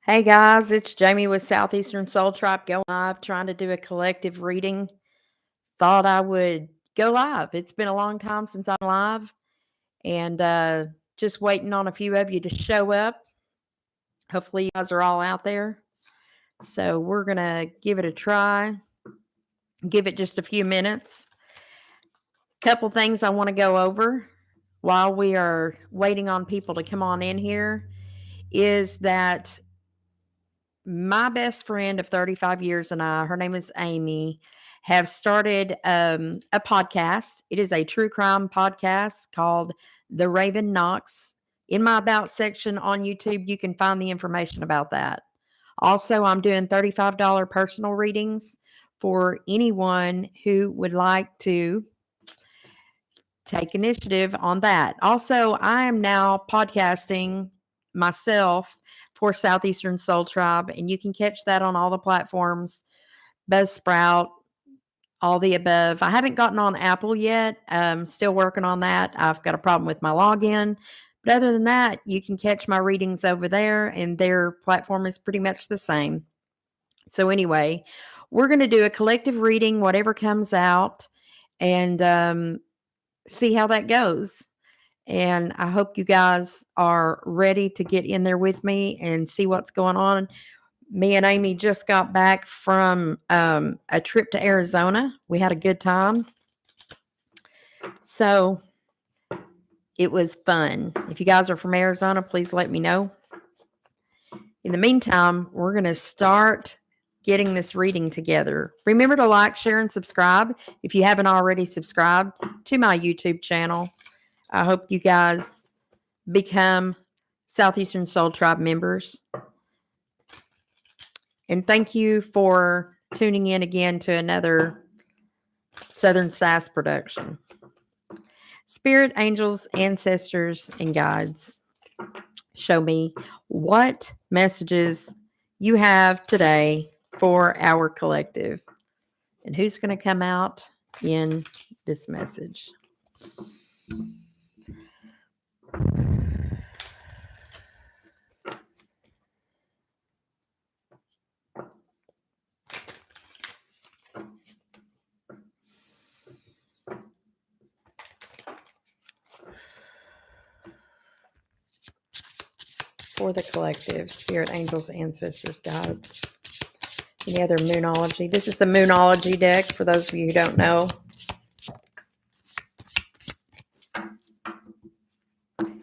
Hey guys, it's Jamie with Southeastern Soul Tribe going live, trying to do a collective reading. Thought I would go live. It's been a long time since I'm live, and just waiting on a few of you to show up. Hopefully, you guys are all out there. So, we're going to give it a try, give it just a few minutes. Couple things I want to go over while we are waiting on people to come on in here is that my best friend of 35 years and I, her name is Amy, have started a podcast. It is a true crime podcast called The Raven Knocks. In my About section on YouTube, you can find the information about that. Also, I'm doing $35 personal readings for anyone who would like to take initiative on that. Also, I am now podcasting myself for Southeastern Soul Tribe, and you can catch that on all the platforms, Buzzsprout, all the above. I haven't gotten on Apple yet. Still working on that. I've got a problem with my login. But other than that, you can catch my readings over there, and their platform is pretty much the same. So, anyway, we're going to do a collective reading, whatever comes out, and see how that goes. And I hope you guys are ready to get in there with me and see what's going on. Me and Amy just got back from a trip to Arizona. We had a good time. So it was fun. If you guys are from Arizona, please let me know. In the meantime, we're going to start getting this reading together. Remember to like, share, and subscribe if you haven't already subscribed to my YouTube channel. I hope you guys become Southeastern Soul Tribe members. And thank you for tuning in again to another Southern Sass production. Spirit, angels, ancestors, and guides, show me what messages you have today for our collective. And who's going to come out in this message? For the collective, spirit, angels, ancestors, guides. Any other moonology? This is the moonology deck for those of you who don't know.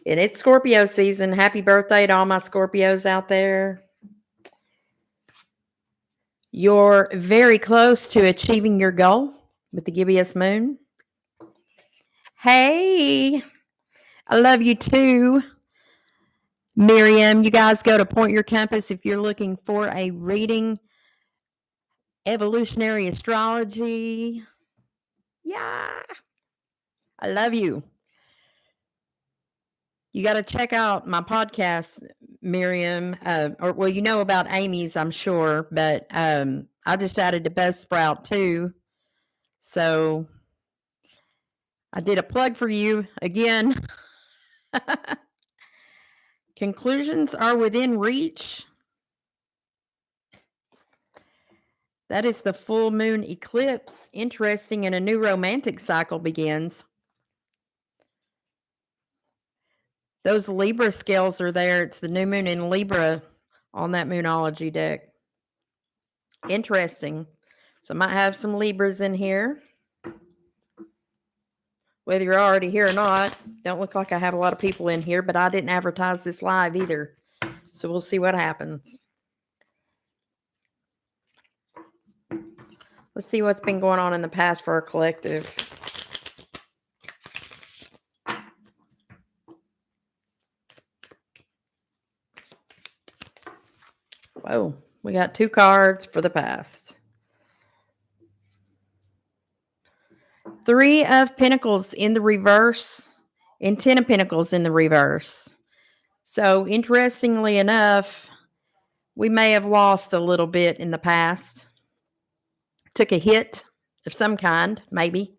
And it's Scorpio season. Happy birthday to all my Scorpios out there. You're very close to achieving your goal with the gibbous moon. Hey, I love you too. Miriam, you guys go to Point Your Compass if you're looking for a reading. Evolutionary astrology. Yeah. I love you. You got to check out my podcast, Miriam. Well, you know about Amy's, I'm sure, but I just added to Buzzsprout too. So I did a plug for you again. Conclusions are within reach. That is the full moon eclipse. Interesting, and a new romantic cycle begins. Those Libra scales are there. It's the new moon in Libra on that moonology deck. Interesting. So I might have some Libras in here. Whether you're already here or not, don't look like I have a lot of people in here, but I didn't advertise this live either. So we'll see what happens. Let's see what's been going on in the past for our collective. Whoa, we got 2 cards for the past. 3 of Pentacles in the reverse and 10 of Pentacles in the reverse. So interestingly enough, we may have lost a little bit in the past. Took a hit of some kind, maybe.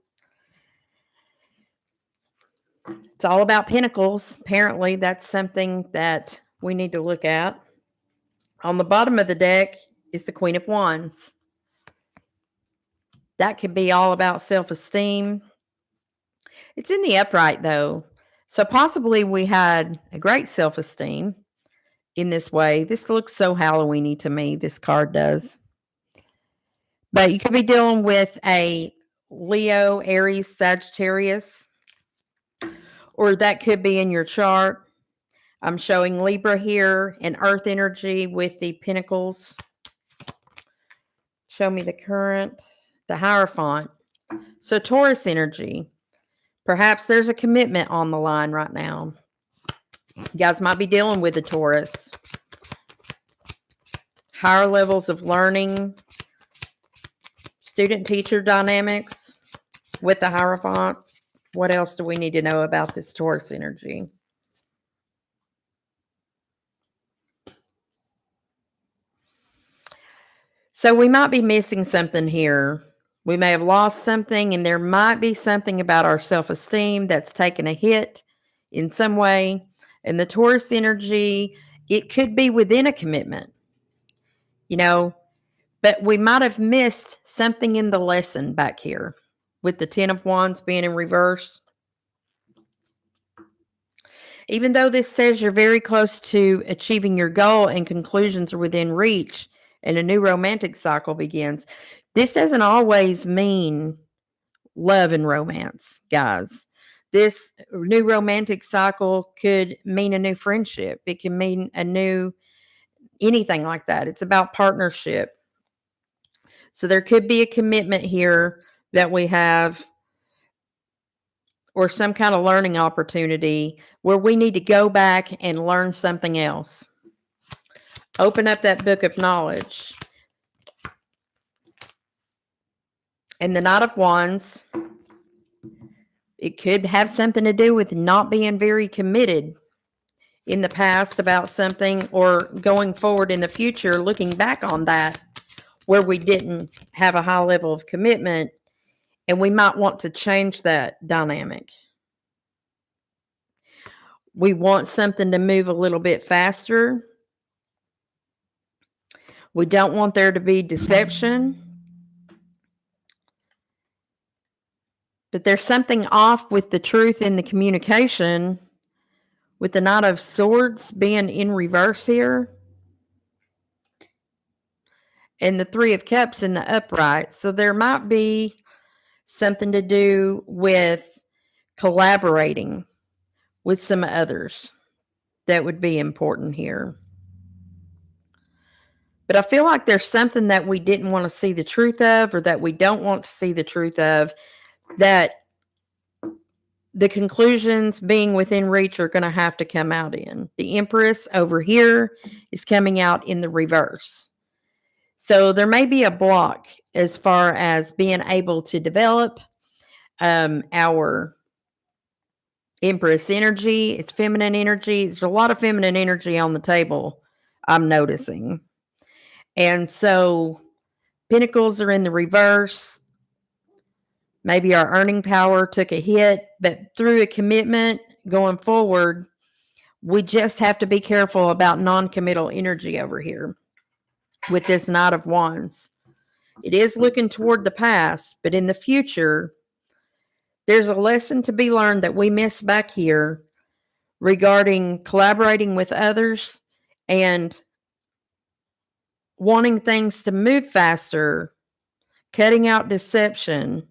It's all about Pentacles. Apparently, that's something that we need to look at. On the bottom of the deck is the Queen of Wands. That could be all about self-esteem. It's in the upright, though. So possibly we had a great self-esteem in this way. This looks so Halloween-y to me, this card does. But you could be dealing with a Leo, Aries, Sagittarius, or that could be in your chart. I'm showing Libra here and Earth energy with the Pentacles. Show me the current, the Hierophant. So Taurus energy. Perhaps there's a commitment on the line right now. You guys might be dealing with a Taurus. Higher levels of learning. Student-teacher dynamics with the Hierophant. What else do we need to know about this Taurus energy? So we might be missing something here. We may have lost something, and there might be something about our self-esteem that's taken a hit in some way. And the Taurus energy, it could be within a commitment, but we might have missed something in the lesson back here with the Ten of Wands being in reverse. Even though this says you're very close to achieving your goal and conclusions are within reach and a new romantic cycle begins, this doesn't always mean love and romance, guys. This new romantic cycle could mean a new friendship. It can mean a new anything like that. It's about partnership. So there could be a commitment here that we have, or some kind of learning opportunity where we need to go back and learn something else. Open up that book of knowledge. And the Knight of Wands, it could have something to do with not being very committed in the past about something, or going forward in the future, looking back on that where we didn't have a high level of commitment, and we might want to change that dynamic. We want something to move a little bit faster. We don't want there to be deception. But there's something off with the truth in the communication, with the Knight of Swords being in reverse here, and the Three of Cups in the upright. So there might be something to do with collaborating with some others that would be important here. But I feel like there's something that we didn't want to see the truth of, or that we don't want to see the truth of, that the conclusions being within reach are going to have to come out in. The Empress over here is coming out in the reverse. So there may be a block as far as being able to develop our Empress energy. It's feminine energy. There's a lot of feminine energy on the table, I'm noticing. And so Pentacles are in the reverse. Maybe our earning power took a hit, but through a commitment going forward, we just have to be careful about non-committal energy over here with this Knight of Wands. It is looking toward the past, but in the future, there's a lesson to be learned that we miss back here regarding collaborating with others and wanting things to move faster, cutting out deception,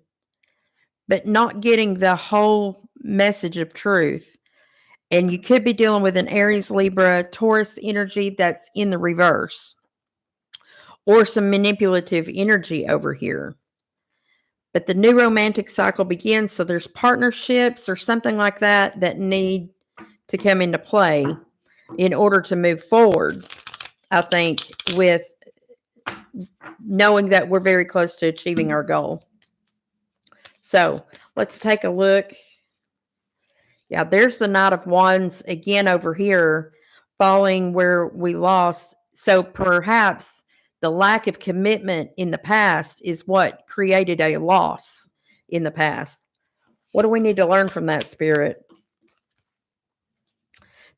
but not getting the whole message of truth. And you could be dealing with an Aries, Libra, Taurus energy that's in the reverse, or some manipulative energy over here. But the new romantic cycle begins, so there's partnerships or something like that that need to come into play in order to move forward, I think, with knowing that we're very close to achieving our goal. So let's take a look. Yeah, there's the Knight of Wands again over here, falling where we lost. So perhaps the lack of commitment in the past is what created a loss in the past. What do we need to learn from that, Spirit?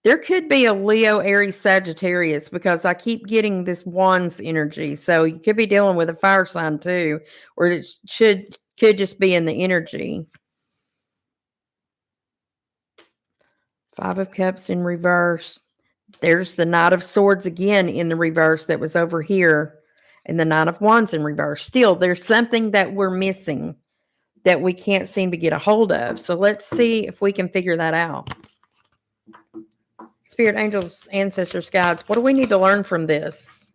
There could be a Leo, Aries, Sagittarius because I keep getting this wands energy. So you could be dealing with a fire sign too, or it could just be in the energy. Five of Cups in reverse. There's the Knight of Swords again in the reverse that was over here, and the Nine of Wands in reverse. Still, there's something that we're missing that we can't seem to get a hold of. So let's see if we can figure that out. Spirit, angels, ancestors, guides, what do we need to learn from this?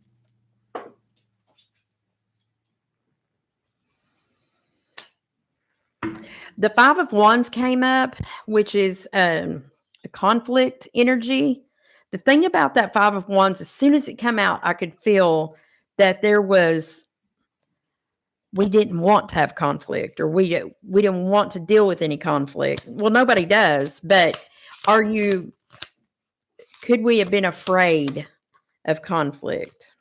The Five of Wands came up, which is a conflict energy. The thing about that Five of Wands, as soon as it came out, I could feel that we didn't want to have conflict, or we didn't want to deal with any conflict. Well, nobody does, but could we have been afraid of conflict?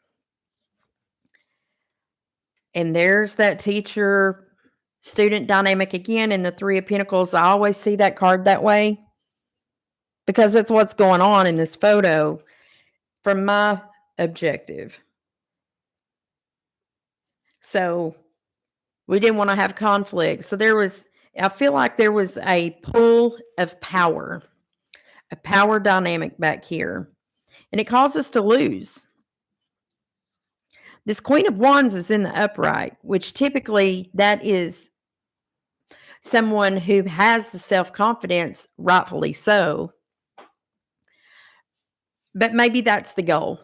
And there's that teacher student dynamic again in the Three of Pentacles. I always see that card that way because that's what's going on in this photo from my objective. So we didn't want to have conflict. So I feel like there was a pull of power, a power dynamic back here, and it caused us to lose. This Queen of Wands is in the upright, which typically that is someone who has the self-confidence, rightfully so. But maybe that's the goal.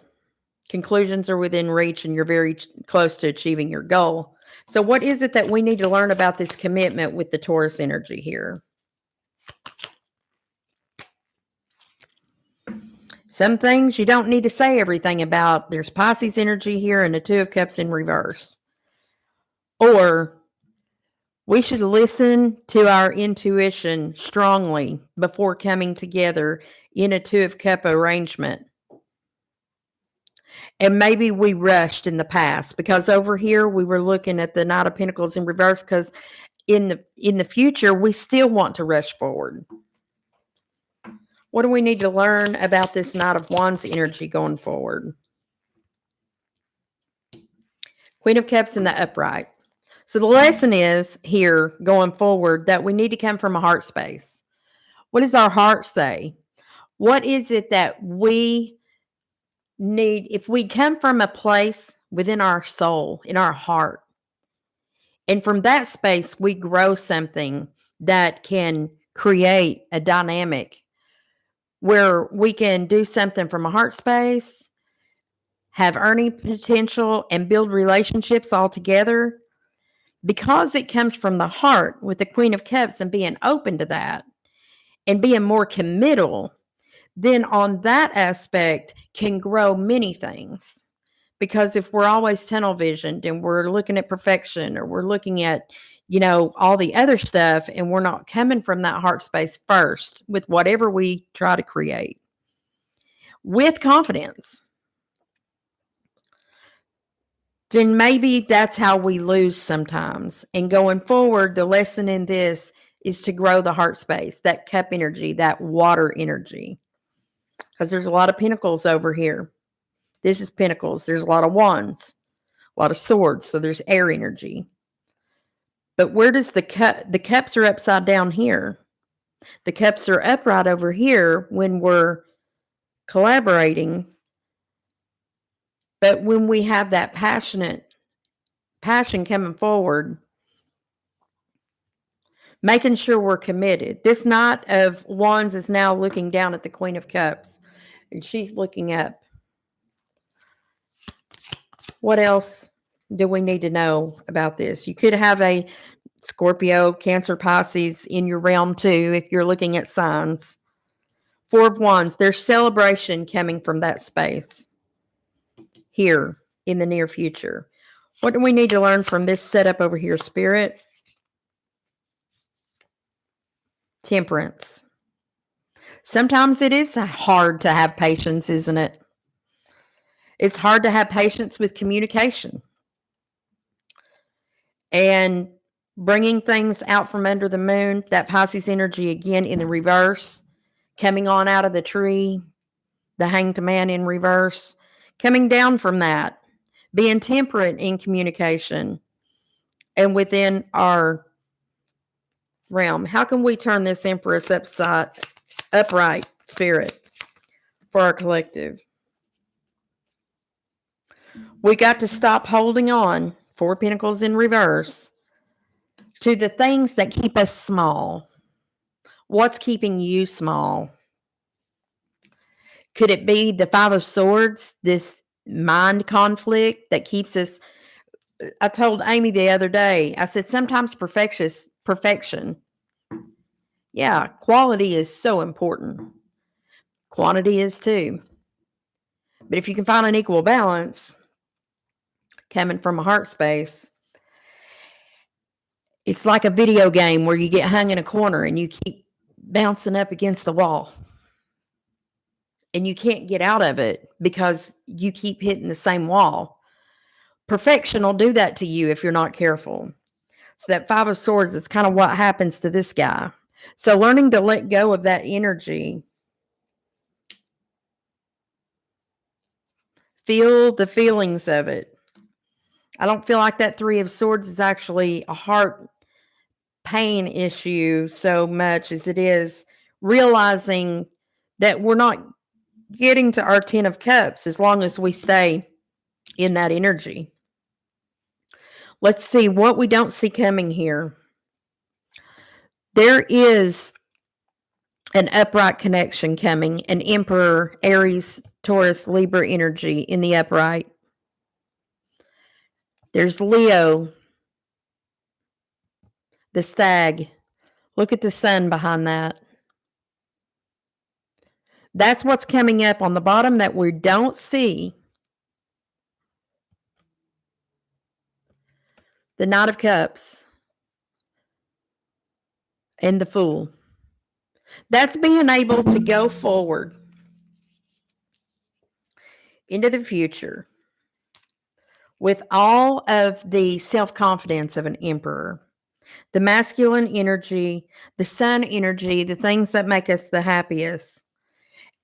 Conclusions are within reach and you're very close to achieving your goal. So what is it that we need to learn about this commitment with the Taurus energy here? Some things you don't need to say everything about. There's Pisces energy here and the Two of Cups in reverse. Or we should listen to our intuition strongly before coming together in a Two of Cup arrangement. And maybe we rushed in the past because over here we were looking at the Knight of Pentacles in reverse because in the future we still want to rush forward. What do we need to learn about this Knight of Wands energy going forward? Queen of Cups in the upright. So the lesson is here going forward that we need to come from a heart space. What does our heart say? What is it that we need? If we come from a place within our soul, in our heart, and from that space, we grow something that can create a dynamic where we can do something from a heart space, have earning potential, and build relationships all together. Because it comes from the heart with the Queen of Cups and being open to that and being more committal, then on that aspect can grow many things. Because if we're always tunnel visioned and we're looking at perfection or we're looking at, all the other stuff and we're not coming from that heart space first with whatever we try to create with confidence, then maybe that's how we lose sometimes. And going forward, the lesson in this is to grow the heart space, that cup energy, that water energy. Because there's a lot of pentacles over here. This is pentacles. There's a lot of wands, a lot of swords. So there's air energy. But where does the cups are upside down here? The cups are upright over here when we're collaborating. But when we have that passion coming forward, making sure we're committed. This Knight of Wands is now looking down at the Queen of Cups, and she's looking up. What else do we need to know about this? You could have a Scorpio, Cancer, Pisces in your realm too, if you're looking at signs. Four of Wands, there's celebration coming from that space here in the near future. What do we need to learn from this setup over here, Spirit? Temperance. Sometimes it is hard to have patience, isn't it? It's hard to have patience with communication. And bringing things out from under the moon, that Pisces energy again in the reverse, coming on out of the tree, the hanged man in reverse, coming down from that, being temperate in communication and within our realm. How can we turn this Empress upright spirit for our collective? We got to stop holding on, 4 Pentacles in reverse, to the things that keep us small. What's keeping you small? Could it be the 5 of Swords, this mind conflict that keeps us? I told Amy the other day, I said, sometimes perfection. Yeah, quality is so important. Quantity is too. But if you can find an equal balance coming from a heart space, it's like a video game where you get hung in a corner and you keep bouncing up against the wall. And you can't get out of it because you keep hitting the same wall. Perfection will do that to you if you're not careful. So that 5 of Swords is kind of what happens to this guy. So learning to let go of that energy. Feel the feelings of it. I don't feel like that 3 of Swords is actually a heart pain issue so much as it is realizing that we're not getting to our 10 of Cups as long as we stay in that energy. Let's see what we don't see coming here. There is an upright connection coming, an Emperor, Aries, Taurus, Libra energy in the upright. There's Leo, the stag. Look at the sun behind that. That's what's coming up on the bottom that we don't see. The Knight of Cups and the Fool. That's being able to go forward into the future with all of the self-confidence of an emperor, the masculine energy, the sun energy, the things that make us the happiest,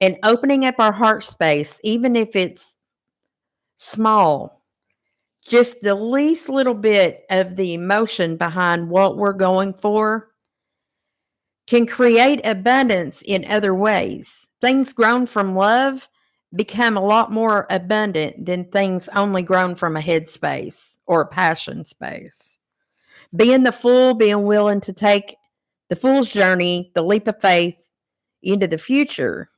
and opening up our heart space, even if it's small, just the least little bit of the emotion behind what we're going for can create abundance in other ways. Things grown from love become a lot more abundant than things only grown from a head space or a passion space. Being the Fool, being willing to take the Fool's journey, the leap of faith into the future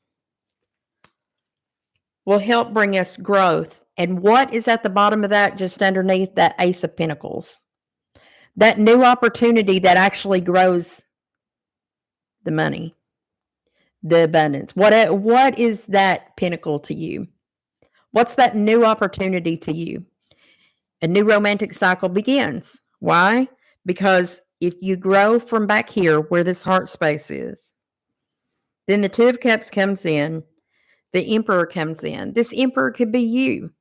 will help bring us growth. And what is at the bottom of that, just underneath that Ace of Pentacles? That new opportunity that actually grows the money, the abundance. What is that pinnacle to you? What's that new opportunity to you? A new romantic cycle begins. Why? Because if you grow from back here where this heart space is, then the 2 of Cups comes in, the Emperor comes in. This Emperor could be you.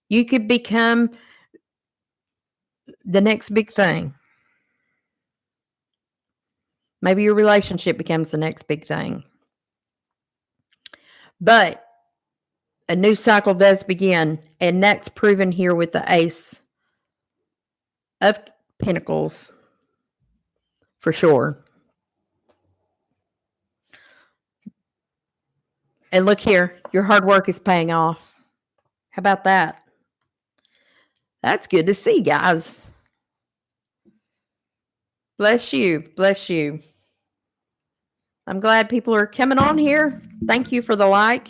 You could become the next big thing. Maybe your relationship becomes the next big thing. But a new cycle does begin, and that's proven here with the Ace of Pentacles for sure. And look here, your hard work is paying off. How about that? That's good to see, guys. Bless you. Bless you. I'm glad people are coming on here. Thank you for the like.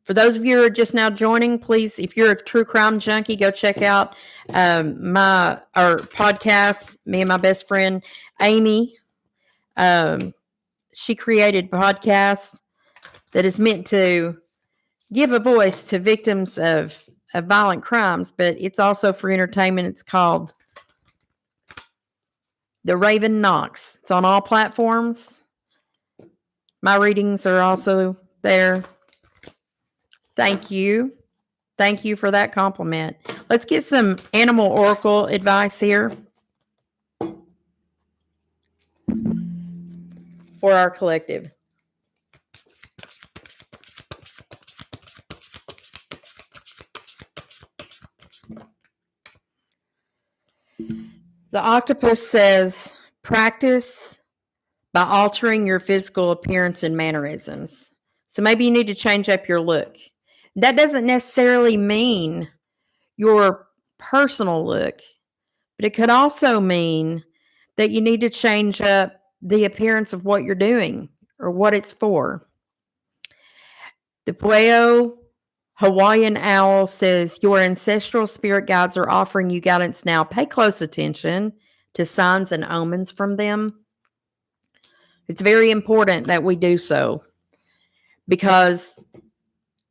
For those of you who are just now joining, please, if you're a true crime junkie, go check out our podcast. Me and my best friend, Amy, she created a podcast that is meant to give a voice to victims of violent crimes, but it's also for entertainment. It's called The Raven Knocks. It's on all platforms. My readings are also there. Thank you. Thank you for that compliment. Let's get some animal oracle advice here for our collective. The octopus says, practice by altering your physical appearance and mannerisms. So maybe you need to change up your look. That doesn't necessarily mean your personal look, but it could also mean that you need to change up the appearance of what you're doing or what it's for. The Pueo Hawaiian owl says, your ancestral spirit guides are offering you guidance now. Pay close attention to signs and omens from them. It's very important that we do so, because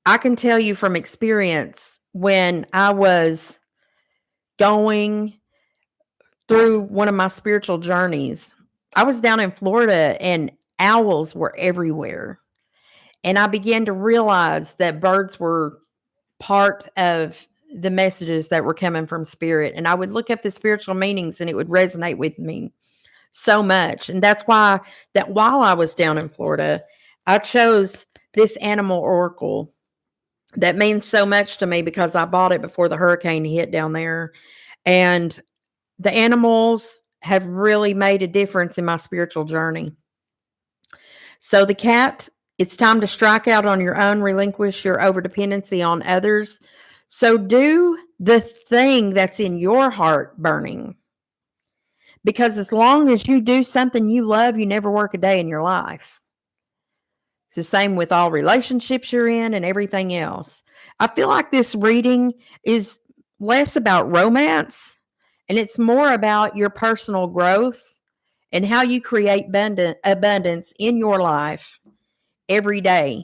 I can tell you from experience, when I was going through one of my spiritual journeys, I was down in Florida and owls were everywhere. And I began to realize that birds were part of the messages that were coming from spirit. And I would look up the spiritual meanings and it would resonate with me so much. And that's why that while I was down in Florida, I chose this animal oracle that means so much to me, because I bought it before the hurricane hit down there. And the animals have really made a difference in my spiritual journey. So the cat, it's time to strike out on your own, relinquish your overdependency on others. So do the thing that's in your heart burning. Because as long as you do something you love, you never work a day in your life. It's the same with all relationships you're in and everything else. I feel like this reading is less about romance and it's more about your personal growth and how you create abundance in your life every day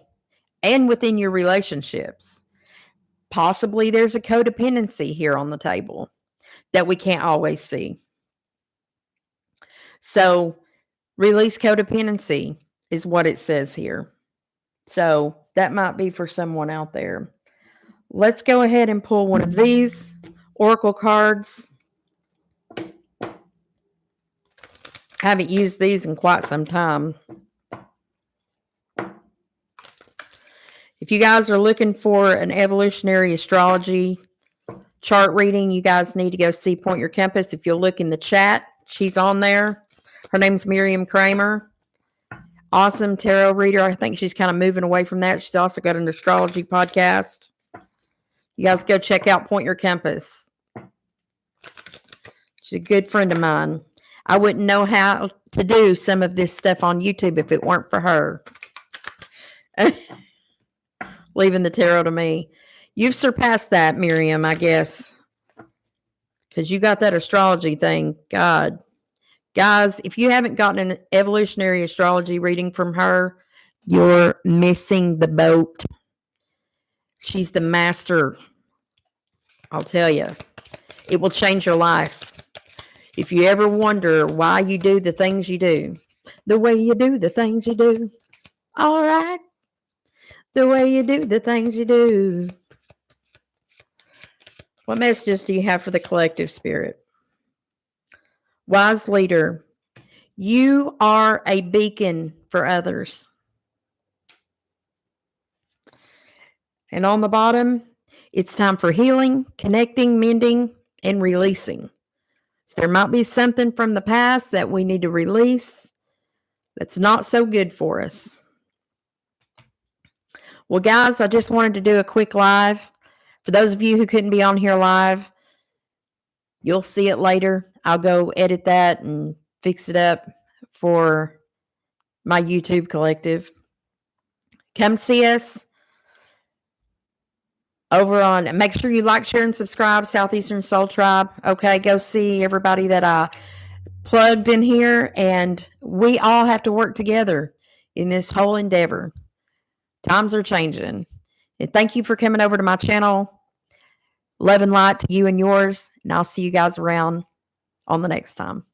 and within your relationships. Possibly there's a codependency here on the table that we can't always see. So release codependency is what it says here. So that might be for someone out there. Let's go ahead and pull one of these oracle cards. I haven't used these in quite some time. If you guys are looking for an evolutionary astrology chart reading, you guys need to go see Point Your Compass. If you'll look in the chat, she's on there. Her name's Miriam Kramer. Awesome tarot reader. I think she's kind of moving away from that. She's also got an astrology podcast. You guys go check out Point Your Compass. She's a good friend of mine. I wouldn't know how to do some of this stuff on YouTube if it weren't for her. Leaving the tarot to me. You've surpassed that, Miriam, I guess. Because you got that astrology thing. God. Guys, if you haven't gotten an evolutionary astrology reading from her, you're missing the boat. She's the master. I'll tell you. It will change your life. If you ever wonder why you do the things you do, the way you do the things you do. All right. The way you do the things you do. What messages do you have for the collective spirit? Wise leader, you are a beacon for others. And on the bottom, it's time for healing, connecting, mending, and releasing. So there might be something from the past that we need to release that's not so good for us. Well, guys, I just wanted to do a quick live. For those of you who couldn't be on here live, you'll see it later. I'll go edit that and fix it up for my YouTube collective. Come see us over on, make sure you like, share, and subscribe, Southeastern Soul Tribe. Okay, go see everybody that I plugged in here, and we all have to work together in this whole endeavor. Times are changing. And thank you for coming over to my channel. Love and light to you and yours. And I'll see you guys around on the next time.